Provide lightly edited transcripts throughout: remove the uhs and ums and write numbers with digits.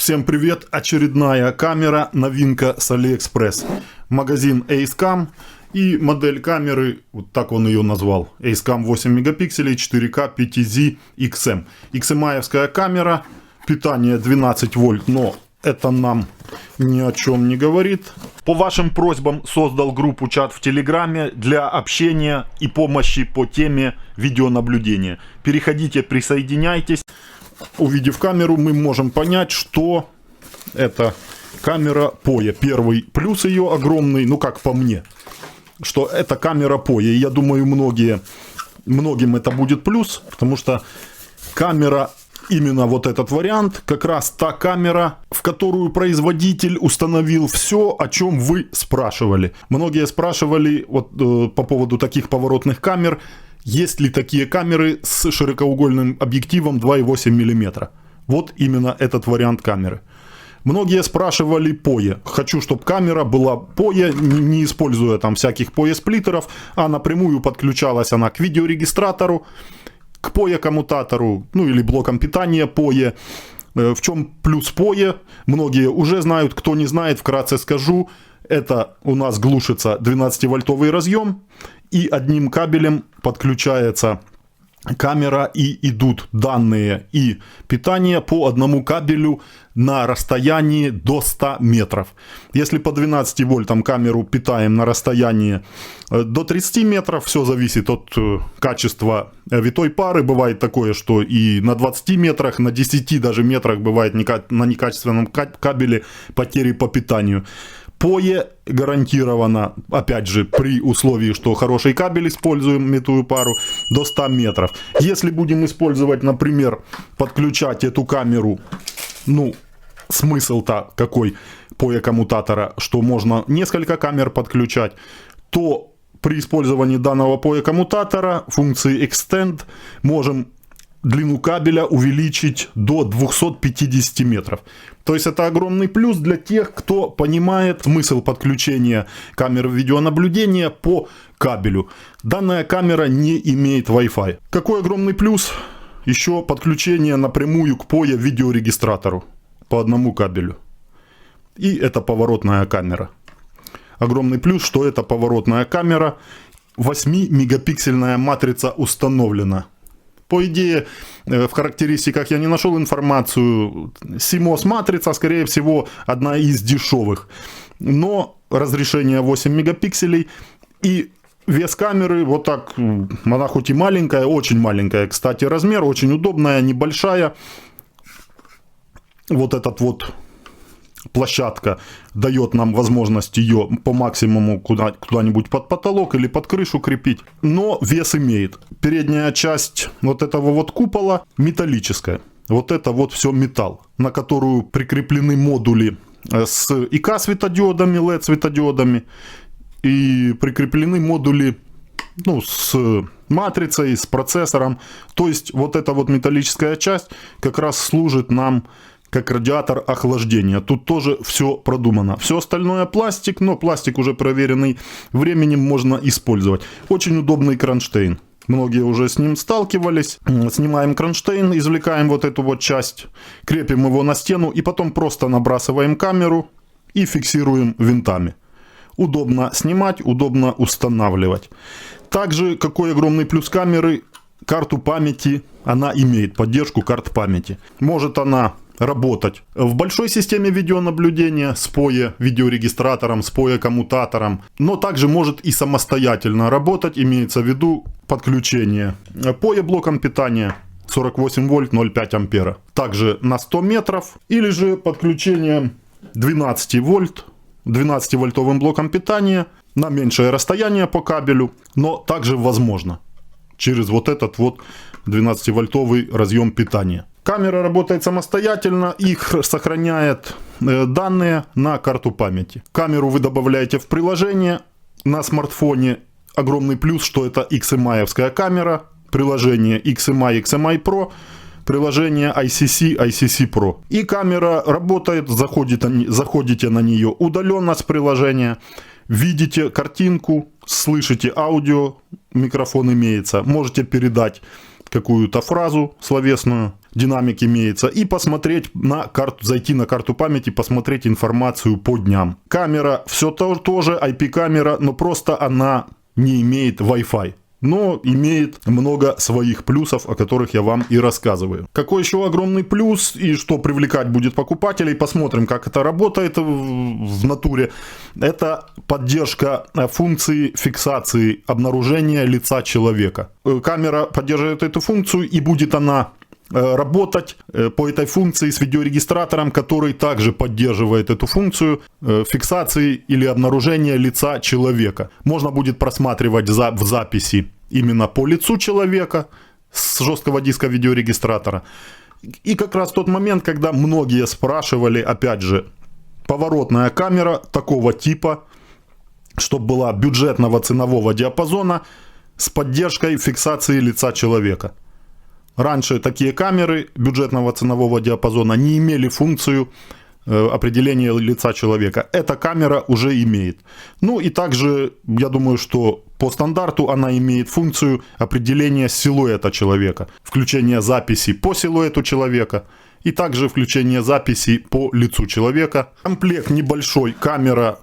Всем привет! Очередная камера, новинка с AliExpress. Магазин AceCam и модель камеры, вот так он ее назвал. AceCam 8 мегапикселей, 4К, PTZ XM. XM-аевская камера, питание 12 вольт, но это нам ни о чем не говорит. По вашим просьбам создал группу чат в Телеграме для общения и помощи по теме видеонаблюдения. Переходите, присоединяйтесь. Увидев камеру, мы можем понять, что это камера POE. Первый плюс ее огромный, ну как по мне, что это камера POE. И я думаю, многим это будет плюс, потому что камера, именно вот этот вариант, как раз та камера, в которую производитель установил все, о чем вы спрашивали. Многие спрашивали вот, по поводу таких поворотных камер. Есть ли такие камеры с широкоугольным объективом 2,8 мм? Вот именно этот вариант камеры. Многие спрашивали POE. Хочу, чтобы камера была POE, не используя там всяких POE-сплиттеров, а напрямую подключалась она к видеорегистратору, к POE-коммутатору, ну или блокам питания POE. В чем плюс POE? Многие уже знают, кто не знает, вкратце скажу. Это у нас глушится 12-вольтовый разъем, и одним кабелем подключается камера, и идут данные и питание по одному кабелю на расстоянии до 100 метров. Если по 12 вольтам камеру питаем на расстоянии до 30 метров, все зависит от качества витой пары. Бывает такое, что и на 20 метрах, на 10 даже метрах бывает на некачественном кабеле потери по питанию. POE гарантированно, опять же, при условии, что хороший кабель используем, витую пару, до 100 метров. Если будем использовать, например, подключать эту камеру, ну, смысл-то какой POE коммутатора, что можно несколько камер подключать, то при использовании данного POE коммутатора функции Extend можем длину кабеля увеличить до 250 метров. То есть это огромный плюс для тех, кто понимает смысл подключения камеры видеонаблюдения по кабелю. Данная камера не имеет Wi-Fi. Какой огромный плюс? Еще подключение напрямую к POE видеорегистратору по одному кабелю. И это поворотная камера. Огромный плюс, что это поворотная камера. 8-мегапиксельная матрица установлена. По идее, в характеристиках я не нашел информацию. CMOS матрица, скорее всего, одна из дешевых. Но разрешение 8 мегапикселей и вес камеры вот так. Она хоть и маленькая, очень маленькая, кстати, размер, очень удобная, небольшая. Вот этот вот площадка дает нам возможность ее по максимуму куда-нибудь под потолок или под крышу крепить. Но вес имеет. Передняя часть вот этого вот купола металлическая. Вот это вот все металл, на которую прикреплены модули с ИК светодиодами, LED светодиодами. И прикреплены модули, ну, с матрицей, с процессором. То есть вот эта вот металлическая часть как раз служит нам как радиатор охлаждения. Тут тоже все продумано. Все остальное пластик, но пластик уже проверенный временем, можно использовать. Очень удобный кронштейн. Многие уже с ним сталкивались. Снимаем кронштейн, извлекаем вот эту вот часть, крепим его на стену и потом просто набрасываем камеру и фиксируем винтами. Удобно снимать, удобно устанавливать. Также, какой огромный плюс камеры, карту памяти она имеет, поддержку карт памяти. Может она работать в большой системе видеонаблюдения с POE видеорегистратором, с POE коммутатором, но также может и самостоятельно работать, имеется в виду подключение POE блоком питания 48 вольт 0,5 ампера. Также на 100 метров или же подключение 12 вольт 12-вольтовым блоком питания на меньшее расстояние по кабелю, но также возможно через вот этот вот 12-вольтовый разъем питания. Камера работает самостоятельно и сохраняет данные на карту памяти. Камеру вы добавляете в приложение на смартфоне. Огромный плюс, что это XMI-евская камера. Приложение XMI, XMI Pro. Приложение ICC, ICC Pro. И камера работает, заходите на нее удаленно с приложения. Видите картинку, слышите аудио, микрофон имеется. Можете передать какую-то фразу словесную. динамик имеется, и посмотреть на карту, зайти на карту памяти, посмотреть информацию по дням. Камера все тоже IP-камера, но просто она не имеет Wi-Fi. Но имеет много своих плюсов, о которых я вам и рассказываю. Какой еще огромный плюс и что привлекать будет покупателей, посмотрим, как это работает в натуре. Это поддержка функции фиксации обнаружения лица человека. Камера поддерживает эту функцию, и будет она работать по этой функции с видеорегистратором, который также поддерживает эту функцию фиксации или обнаружения лица человека. Можно будет просматривать в записи именно по лицу человека с жесткого диска видеорегистратора. И как раз тот момент, когда многие спрашивали, опять же, поворотная камера такого типа, чтобы была бюджетного ценового диапазона с поддержкой фиксации лица человека. Раньше такие камеры бюджетного ценового диапазона не имели функцию определения лица человека. Эта камера уже имеет. Ну и также, я думаю, что по стандарту она имеет функцию определения силуэта человека. Включение записи по силуэту человека и также включение записи по лицу человека. Комплект небольшой, камера,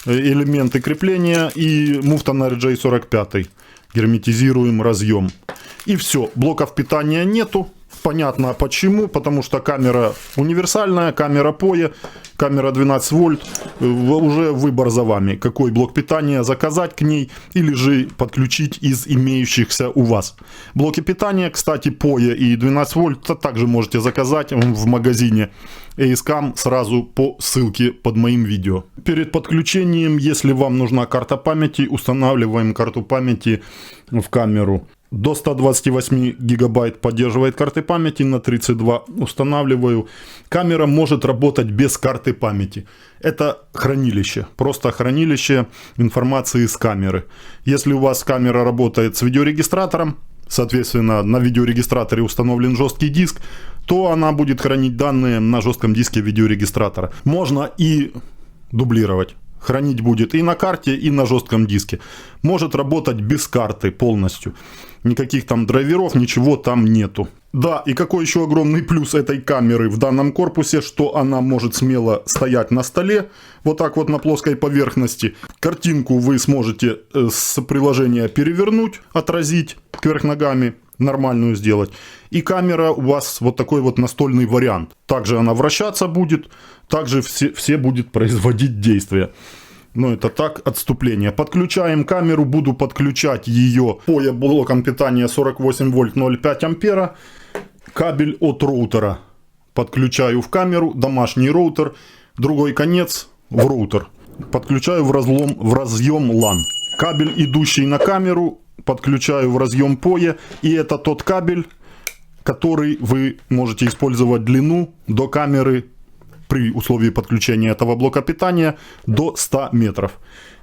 элементы крепления и муфта на RJ45. Герметизируем разъем. И все, блоков питания нету. Понятно почему, потому что камера универсальная, камера POE, камера 12 вольт, уже выбор за вами, какой блок питания заказать к ней или же подключить из имеющихся у вас. Блоки питания, кстати, POE и 12 вольт также можете заказать в магазине AceCam сразу по ссылке под моим видео. Перед подключением, если вам нужна карта памяти, устанавливаем карту памяти в камеру. До 128 гигабайт поддерживает карты памяти, на 32 устанавливаю. Камера может работать без карты памяти. Это хранилище, просто хранилище информации с камеры. Если у вас камера работает с видеорегистратором, соответственно на видеорегистраторе установлен жесткий диск, то она будет хранить данные на жестком диске видеорегистратора. Можно и дублировать. Хранить будет и на карте, и на жестком диске. Может работать без карты полностью. Никаких там драйверов, ничего там нету. Да, и какой еще огромный плюс этой камеры в данном корпусе, что она может смело стоять на столе, вот так вот на плоской поверхности. Картинку вы сможете с приложения перевернуть, отразить кверх ногами, нормальную сделать. И камера у вас вот такой вот настольный вариант. Также она вращаться будет, также все будет производить действия. Но это так, отступление. Подключаем камеру, буду подключать ее по блокам питания 48 вольт 0,5 ампера. Кабель от роутера подключаю в камеру, домашний роутер, другой конец в роутер. Подключаю в разъем LAN. Кабель, идущий на камеру, подключаю в разъем POE. И это тот кабель, который вы можете использовать длину до камеры при условии подключения этого блока питания до 100 метров.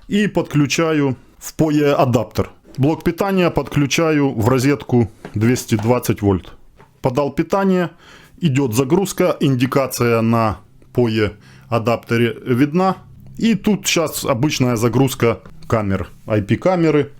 И подключаю в POE адаптер. Блок питания подключаю в розетку 220 вольт. Подал питание, идет загрузка, индикация на POE адаптере видна. И тут сейчас обычная загрузка камер, IP-камеры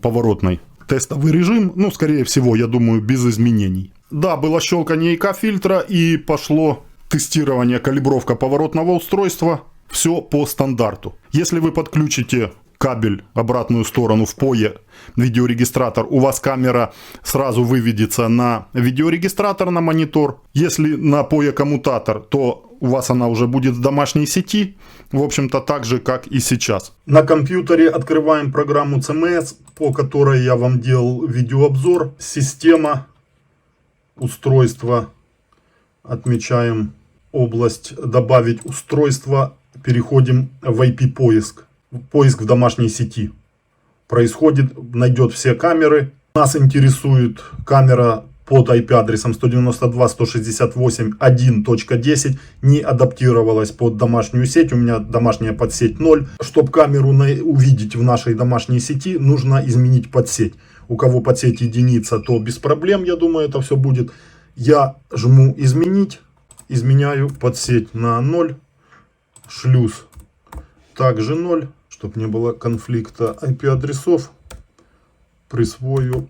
поворотной. Тестовый режим, ну скорее всего, я думаю, без изменений. Да, было щелканье ИК-фильтра и пошло тестирование, калибровка поворотного устройства. Все по стандарту. Если вы подключите кабель обратную сторону в POE видеорегистратор, у вас камера сразу выведется на видеорегистратор, на монитор. Если на POE коммутатор, то у вас она уже будет в домашней сети. В общем-то так же, как и сейчас. На компьютере открываем программу CMS, по которой я вам делал видеообзор. Система, устройство. Отмечаем область «Добавить устройство». Переходим в IP-поиск. Поиск в домашней сети. Происходит, найдет все камеры. Нас интересует камера под IP-адресом 192.168.1.10. Не адаптировалась под домашнюю сеть. У меня домашняя подсеть 0. Чтобы камеру увидеть в нашей домашней сети, нужно изменить подсеть. У кого подсеть единица, то без проблем, я думаю, это все будет. Я жму «Изменить». Изменяю подсеть на 0. Шлюз также 0. Чтобы не было конфликта IP-адресов, присвою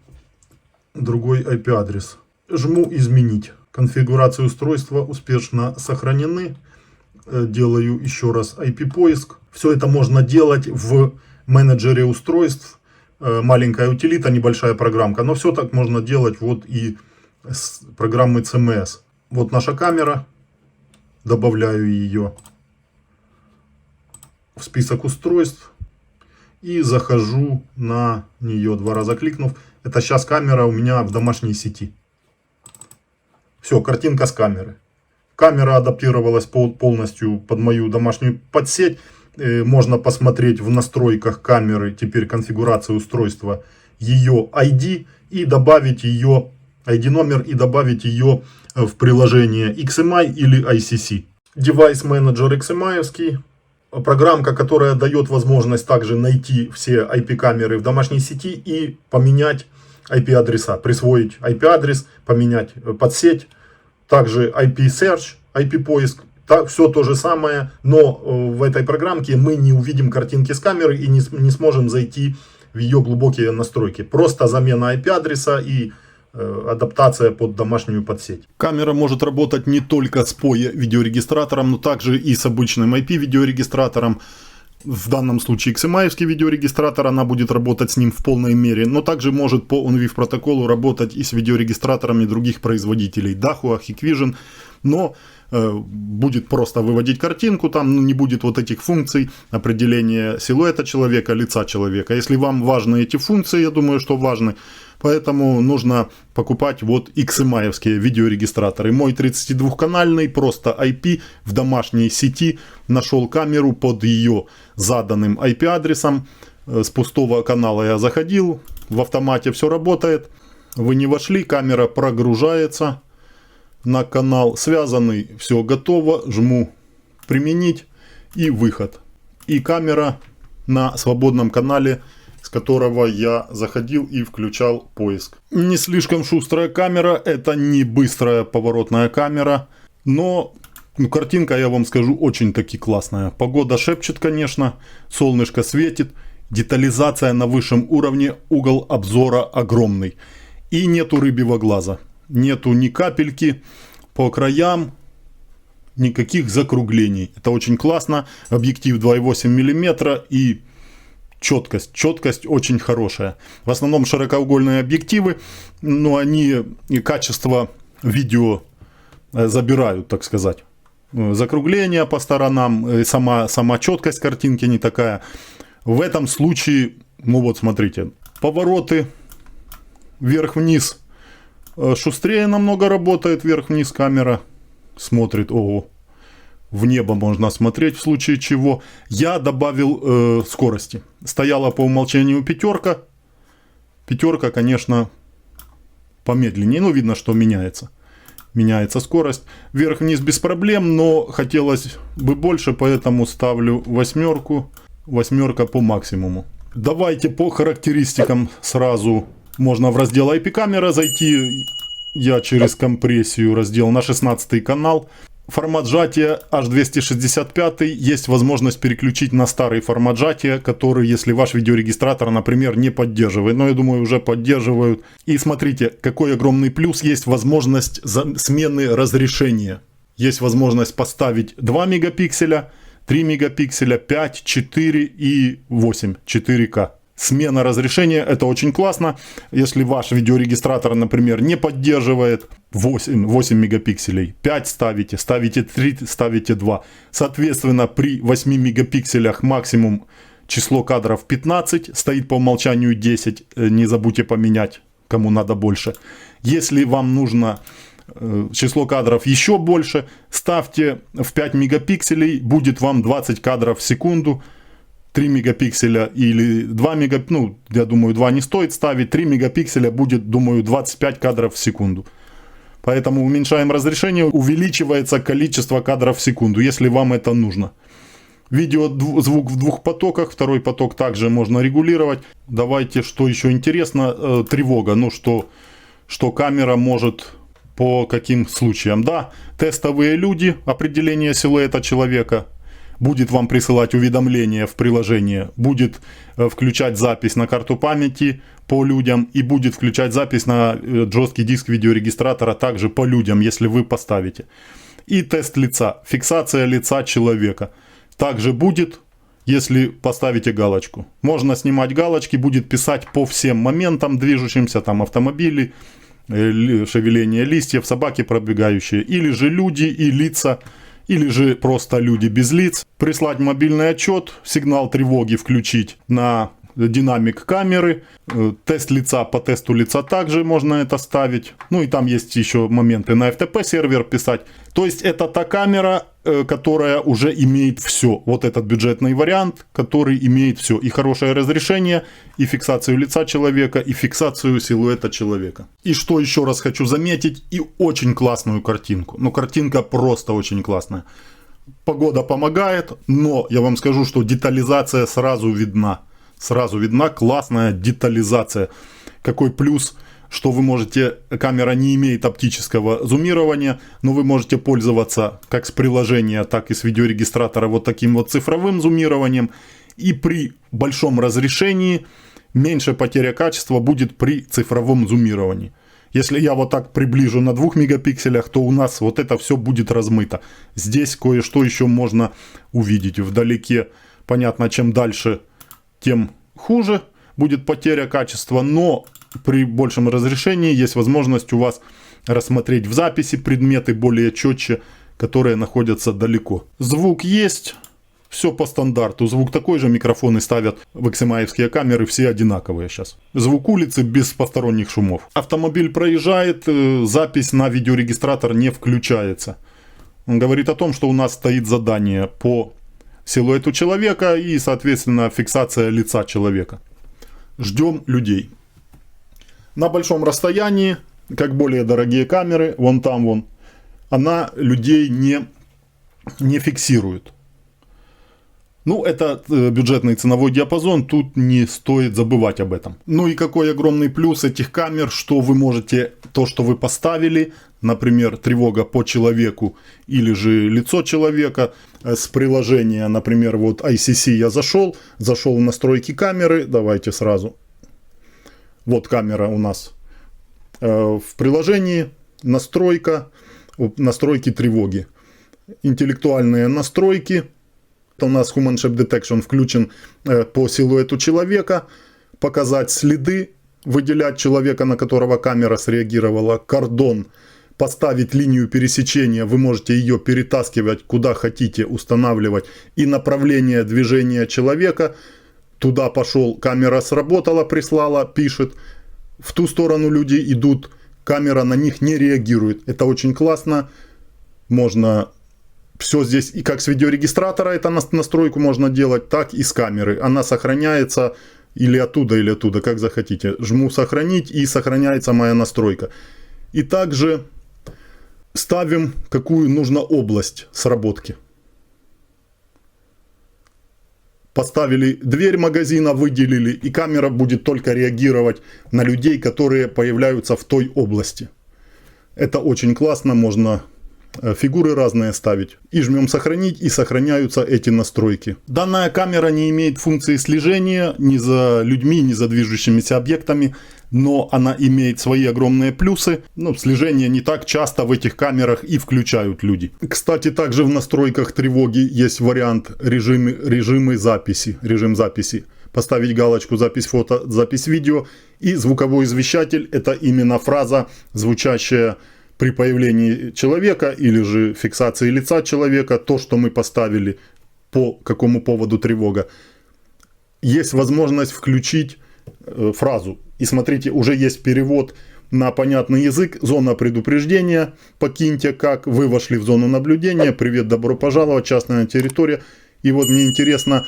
другой IP-адрес. Жму «Изменить». Конфигурации устройства успешно сохранены. Делаю еще раз IP-поиск. Все это можно делать в менеджере устройств. Маленькая утилита, небольшая программка. Но все так можно делать вот и с программы CMS. Вот наша камера. Добавляю ее в список устройств. И захожу на нее, 2 раза кликнув. Это сейчас камера у меня в домашней сети. Все, картинка с камеры. Камера адаптировалась полностью под мою домашнюю подсеть. Можно посмотреть в настройках камеры, теперь конфигурации устройства, ее ID и добавить ее ID номер и добавить ее в приложение XMI или ICC. Device Manager XMI-овский. Программка, которая дает возможность также найти все IP-камеры в домашней сети и поменять IP-адреса. Присвоить IP-адрес, поменять подсеть. Также IP-search, IP-поиск. Все то же самое, но в этой программке мы не увидим картинки с камеры и не сможем зайти в ее глубокие настройки. Просто замена IP-адреса и адаптация под домашнюю подсеть. Камера может работать не только с POE видеорегистратором, но также и с обычным IP видеорегистратором. В данном случае XMI-овский видеорегистратор, она будет работать с ним в полной мере, но также может по OnVIF протоколу работать и с видеорегистраторами других производителей, Dahua, Hikvision, но будет просто выводить картинку, там не будет вот этих функций определения силуэта человека, лица человека. Если вам важны эти функции, я думаю, что важны, поэтому нужно покупать вот XMI-овские видеорегистраторы. Мой 32-канальный, просто IP в домашней сети, нашел камеру под ее заданным IP-адресом. С пустого канала я заходил, в автомате все работает. Вы не вошли, камера прогружается на канал, связанный, все готово, жму применить и выход. И камера на свободном канале, с которого я заходил и включал поиск. Не слишком шустрая камера, это не быстрая поворотная камера, но картинка, я вам скажу, очень-таки классная. Погода шепчет, конечно, солнышко светит, детализация на высшем уровне, угол обзора огромный. И нету рыбьего глаза. Нету ни капельки по краям, никаких закруглений. Это очень классно. Объектив 2,8 мм и четкость очень хорошая. В основном широкоугольные объективы, но они и качество видео забирают, так сказать. Закругление по сторонам, сама четкость картинки не такая. В этом случае, ну вот смотрите, повороты вверх-вниз шустрее намного работает, вверх-вниз камера смотрит, ого, в небо можно смотреть в случае чего. Я добавил скорости. Стояла по умолчанию пятерка. Пятерка, конечно, помедленнее, ну видно, что меняется. Меняется скорость. Вверх-вниз без проблем, но хотелось бы больше, поэтому ставлю восьмерку. Восьмерка по максимуму. Давайте по характеристикам сразу. Можно в раздел IP-камера зайти. Я через компрессию раздел на 16 канал. Формат сжатия H265. Есть возможность переключить на старый формат сжатия, который, если ваш видеорегистратор, например, не поддерживает. Но я думаю, уже поддерживают. И смотрите, какой огромный плюс. Есть возможность смены разрешения. Есть возможность поставить 2 мегапикселя, 3 мегапикселя, 5, 4 и 8, 4К. Смена разрешения, это очень классно. Если ваш видеорегистратор, например, не поддерживает 8 мегапикселей, 5 ставите, ставите 3, ставите 2. Соответственно, при 8 мегапикселях максимум число кадров 15, стоит по умолчанию 10, не забудьте поменять, кому надо больше. Если вам нужно число кадров еще больше, ставьте в 5 мегапикселей, будет вам 20 кадров в секунду. 3 мегапикселя или 2 мегапикселя, ну, я думаю, 2 не стоит ставить, 3 мегапикселя будет, думаю, 25 кадров в секунду. Поэтому уменьшаем разрешение, увеличивается количество кадров в секунду, если вам это нужно. Видео, звук в 2 потоках, второй поток также можно регулировать. Давайте, что еще интересно, тревога, ну, что камера может по каким случаям. Да, тестовые люди, определение силуэта человека. будет вам присылать уведомления в приложение, будет включать запись на карту памяти по людям и будет включать запись на жесткий диск видеорегистратора также по людям, если вы поставите. И тест лица, фиксация лица человека также будет, если поставите галочку. Можно снимать галочки, будет писать по всем моментам движущимся, там автомобили, шевеление листьев, собаки пробегающие, или же люди и лица, или же просто люди без лиц. Прислать мобильный отчет, сигнал тревоги включить на динамик камеры, тест лица по тесту лица также можно это ставить. Ну и там есть еще моменты на FTP сервер писать. То есть это та камера, которая уже имеет все. Вот этот бюджетный вариант, который имеет все. И хорошее разрешение, и фиксацию лица человека, и фиксацию силуэта человека. И что еще раз хочу заметить, и очень классную картинку. Ну, картинка просто очень классная. Погода помогает, но я вам скажу, что детализация сразу видна. Сразу видна классная детализация. Какой плюс, что вы можете, камера не имеет оптического зумирования, но вы можете пользоваться как с приложения, так и с видеорегистратора вот таким вот цифровым зумированием. И при большом разрешении меньше потеря качества будет при цифровом зумировании. Если я вот так приближу на 2 мегапикселях, то у нас вот это все будет размыто. Здесь кое-что еще можно увидеть вдалеке. Понятно, чем дальше, тем хуже будет потеря качества, но при большем разрешении есть возможность у вас рассмотреть в записи предметы более четче, которые находятся далеко. Звук есть, все по стандарту. Звук такой же, микрофоны ставят в XMI-евские камеры, все одинаковые сейчас. Звук улицы без посторонних шумов. Автомобиль проезжает, запись на видеорегистратор не включается. Он говорит о том, что у нас стоит задание по силуэту человека и, соответственно, фиксация лица человека. Ждем людей. На большом расстоянии, как более дорогие камеры, вон там, вон, она людей не фиксирует. Ну, это бюджетный ценовой диапазон, тут не стоит забывать об этом. Ну и какой огромный плюс этих камер, что вы можете то, что вы поставили, например, тревога по человеку или же лицо человека, с приложения, например, вот ICC я зашел в настройки камеры, давайте сразу. Вот камера у нас в приложении, настройки тревоги. Интеллектуальные настройки. У нас Human Shape Detection включен по силуэту человека, показать следы, выделять человека, на которого камера среагировала, кордон, поставить линию пересечения, вы можете ее перетаскивать куда хотите, устанавливать, и направление движения человека, туда пошел, камера сработала, прислала, пишет, в ту сторону люди идут, камера на них не реагирует, это очень классно, можно... Все здесь, и как с видеорегистратора это настройку можно делать, так и с камеры. Она сохраняется или оттуда, как захотите. Жму сохранить, и сохраняется моя настройка. И также ставим, какую нужно область сработки. Поставили дверь магазина, выделили, и камера будет только реагировать на людей, которые появляются в той области. Это очень классно, можно... фигуры разные ставить. И жмем сохранить, и сохраняются эти настройки. Данная камера не имеет функции слежения ни за людьми, ни за движущимися объектами, но она имеет свои огромные плюсы. Ну, слежение не так часто в этих камерах и включают люди. Кстати, также в настройках тревоги есть вариант режим записи. Поставить галочку запись фото, запись видео, и звуковой извещатель — это именно фраза, звучащая при появлении человека или же фиксации лица человека, то, что мы поставили, по какому поводу тревога. Есть возможность включить фразу. И смотрите, уже есть перевод на понятный язык. Зона предупреждения. Покиньте как. Вы вошли в зону наблюдения. Привет, добро пожаловать. Частная территория. И вот мне интересно,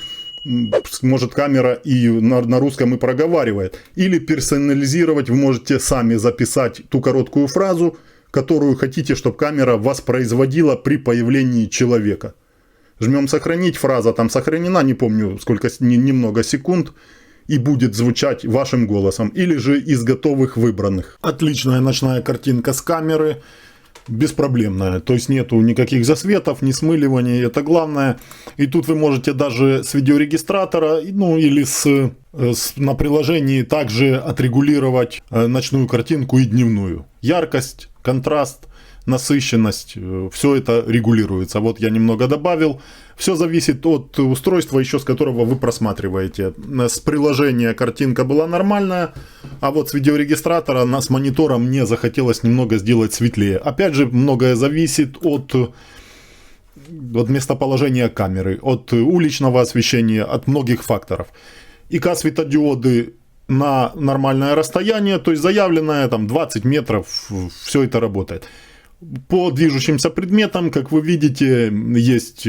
может камера и на русском и проговаривает. Или персонализировать. Вы можете сами записать ту короткую фразу, которую хотите, чтобы камера воспроизводила при появлении человека. Жмем сохранить, фраза там сохранена, не помню сколько, немного секунд, и будет звучать вашим голосом, или же из готовых выбранных. Отличная ночная картинка с камеры. беспроблемная. То есть нету никаких засветов, ни смыливания, это главное. И тут вы можете даже с видеорегистратора, ну или на приложении также отрегулировать ночную картинку и дневную. Яркость, контраст, насыщенность, все это регулируется. Вот я немного добавил. Все зависит от устройства, еще с которого вы просматриваете. С приложения картинка была нормальная, а вот с видеорегистратора, с монитора мне захотелось немного сделать светлее. Опять же, многое зависит от местоположения камеры, от уличного освещения, от многих факторов. ИК-светодиоды на нормальное расстояние, то есть заявленное там 20 метров, все это работает. По движущимся предметам, как вы видите, есть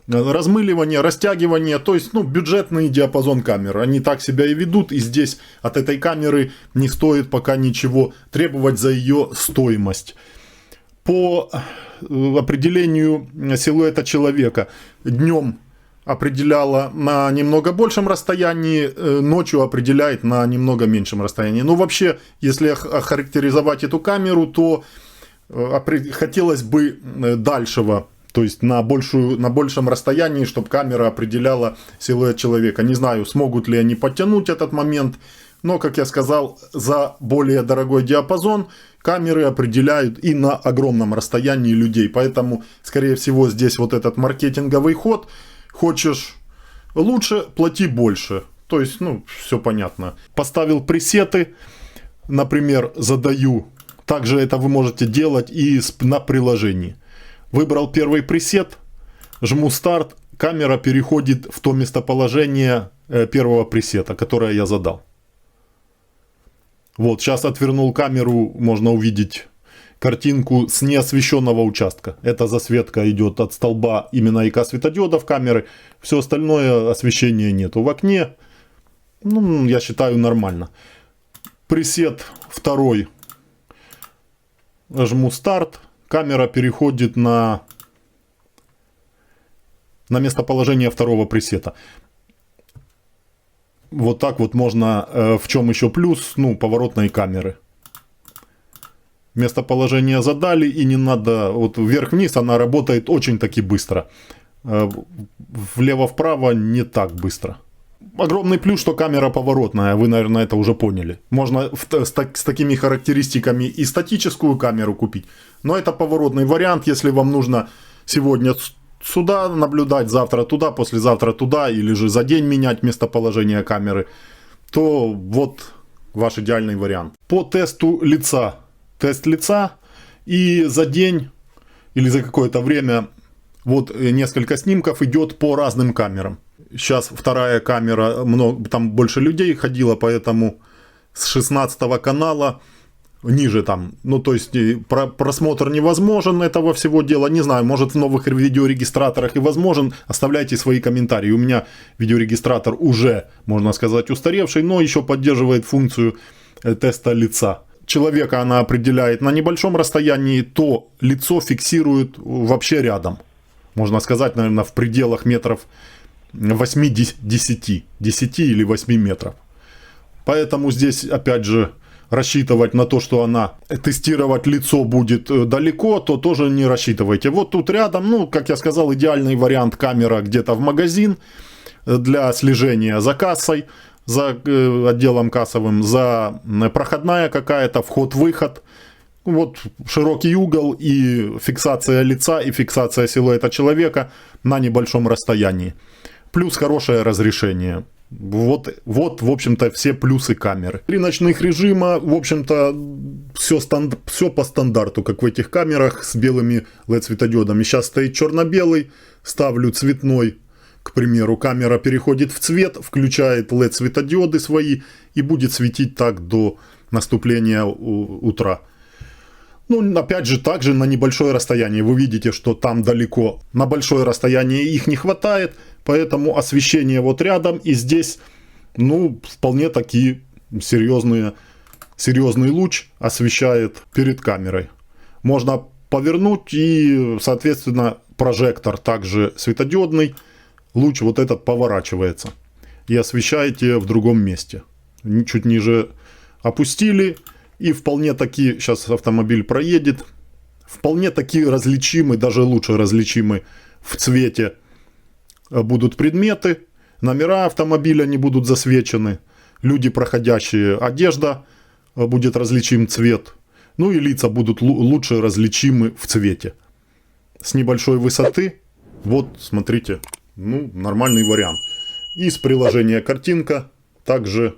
размыливание, растягивание, то есть бюджетный диапазон камер. Они так себя и ведут, и здесь от этой камеры не стоит пока ничего требовать за ее стоимость. По определению силуэта человека днем определяла на немного большем расстоянии, ночью определяет на немного меньшем расстоянии. Но вообще, если охарактеризовать эту камеру, то хотелось бы дальшего, то есть на большем расстоянии, чтобы камера определяла силуэт человека. Не знаю, смогут ли они подтянуть этот момент, но, как я сказал, за более дорогой диапазон камеры определяют и на огромном расстоянии людей. Поэтому, скорее всего, здесь вот этот маркетинговый ход. Хочешь лучше, плати больше. То есть, все понятно. Поставил пресеты, например, задаю. Также это вы можете делать и на приложении. Выбрал первый пресет, жму старт, камера переходит в то местоположение первого пресета, которое я задал. Вот, сейчас отвернул камеру, можно увидеть картинку с неосвещенного участка. Эта засветка идет от столба именно ИК-светодиодов камеры. Все остальное освещения нету. В окне, я считаю, нормально. Пресет второй. Жму старт. Камера переходит на местоположение второго пресета. Вот так вот можно. В чем еще плюс? Поворотной камеры. Местоположение задали, и не надо, вот вверх-вниз она работает очень-таки быстро. Влево-вправо не так быстро. Огромный плюс, что камера поворотная, вы, наверное, это уже поняли. Можно с такими характеристиками и статическую камеру купить, но это поворотный вариант, если вам нужно сегодня сюда наблюдать, завтра туда, послезавтра туда, или же за день менять местоположение камеры, то вот ваш идеальный вариант. По тесту лица. Тест лица, и за день или за какое-то время вот несколько снимков идет по разным камерам. Сейчас вторая камера, там больше людей ходило, поэтому с 16 канала ниже там, то есть просмотр невозможен этого всего дела, не знаю, может в новых видеорегистраторах и возможен, оставляйте свои комментарии. У меня видеорегистратор уже, можно сказать, устаревший, но еще поддерживает функцию теста лица. Человека она определяет на небольшом расстоянии, то лицо фиксирует вообще рядом. Можно сказать, наверное, в пределах метров 8-10, 10 или 8 метров. Поэтому здесь, опять же, рассчитывать на то, что она тестировать лицо будет далеко, то тоже не рассчитывайте. Вот тут рядом, как я сказал, идеальный вариант камера где-то в магазин для слежения за кассой, за отделом кассовым, за проходная какая-то, вход-выход. Вот широкий угол и фиксация лица, и фиксация силуэта человека на небольшом расстоянии. Плюс хорошее разрешение. Вот, в общем-то, все плюсы камеры. 3 ночных режима, в общем-то, все по стандарту, как в этих камерах с белыми LED-светодиодами. Сейчас стоит черно-белый, ставлю цветной. К примеру, камера переходит в цвет, включает LED-светодиоды свои и будет светить так до наступления утра. Опять же, также на небольшое расстояние. Вы видите, что там далеко. На большое расстояние их не хватает, поэтому освещение вот рядом. И здесь, вполне такие серьезный луч освещает перед камерой. Можно повернуть и, соответственно, прожектор также светодиодный. Луч вот этот поворачивается и освещаете в другом месте. Чуть ниже опустили, и вполне таки, сейчас автомобиль проедет, вполне таки различимы, даже лучше различимы в цвете будут предметы, номера автомобиля не будут засвечены, люди проходящие, одежда будет различим цвет, ну и лица будут лучше различимы в цвете. С небольшой высоты, вот смотрите, ну нормальный вариант. Из приложения картинка также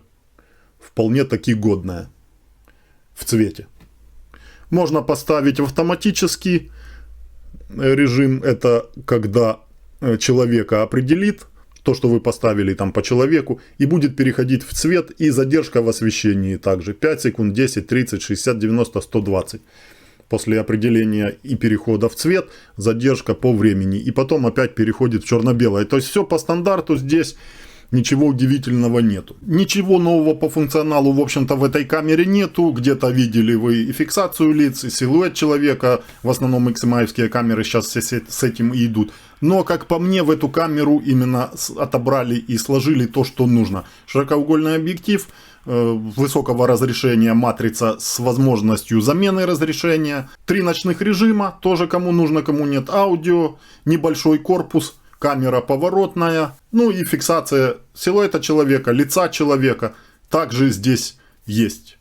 вполне таки годная в цвете. Можно поставить в автоматический режим, это когда человека определит, то, что вы поставили там по человеку, и будет переходить в цвет, и задержка в освещении также 5 секунд, 10, 30, 60, 90, 120. После определения и перехода в цвет, задержка по времени, и потом опять переходит в черно-белое. То есть все по стандарту, здесь ничего удивительного нету. Ничего нового по функционалу, в общем-то, в этой камере нету. Где-то видели вы и фиксацию лиц, и силуэт человека. В основном XMI-евские камеры сейчас все с этим и идут. Но, как по мне, в эту камеру именно отобрали и сложили то, что нужно. Широкоугольный объектив, высокого разрешения матрица с возможностью замены разрешения. 3 ночных режима, тоже кому нужно, кому нет. Аудио, небольшой корпус. Камера поворотная, ну и фиксация силуэта человека, лица человека также здесь есть.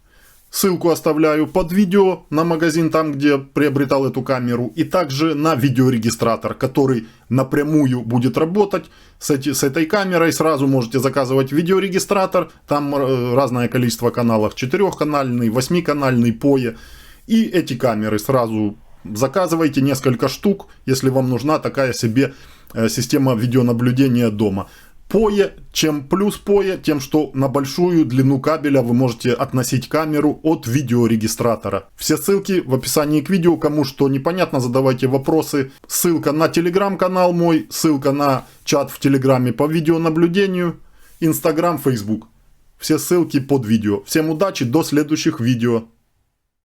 Ссылку оставляю под видео на магазин, там где приобретал эту камеру, и также на видеорегистратор, который напрямую будет работать с этой камерой. Сразу можете заказывать видеорегистратор, там разное количество каналов, 4-канальный, 8-канальный, POE. И эти камеры сразу заказывайте, несколько штук, если вам нужна такая себе система видеонаблюдения дома. POE, чем плюс POE, тем, что на большую длину кабеля вы можете относить камеру от видеорегистратора. Все ссылки в описании к видео. Кому что непонятно, задавайте вопросы. Ссылка на телеграм-канал мой, ссылка на чат в телеграме по видеонаблюдению, Инстаграм, Фейсбук. Все ссылки под видео. Всем удачи, до следующих видео.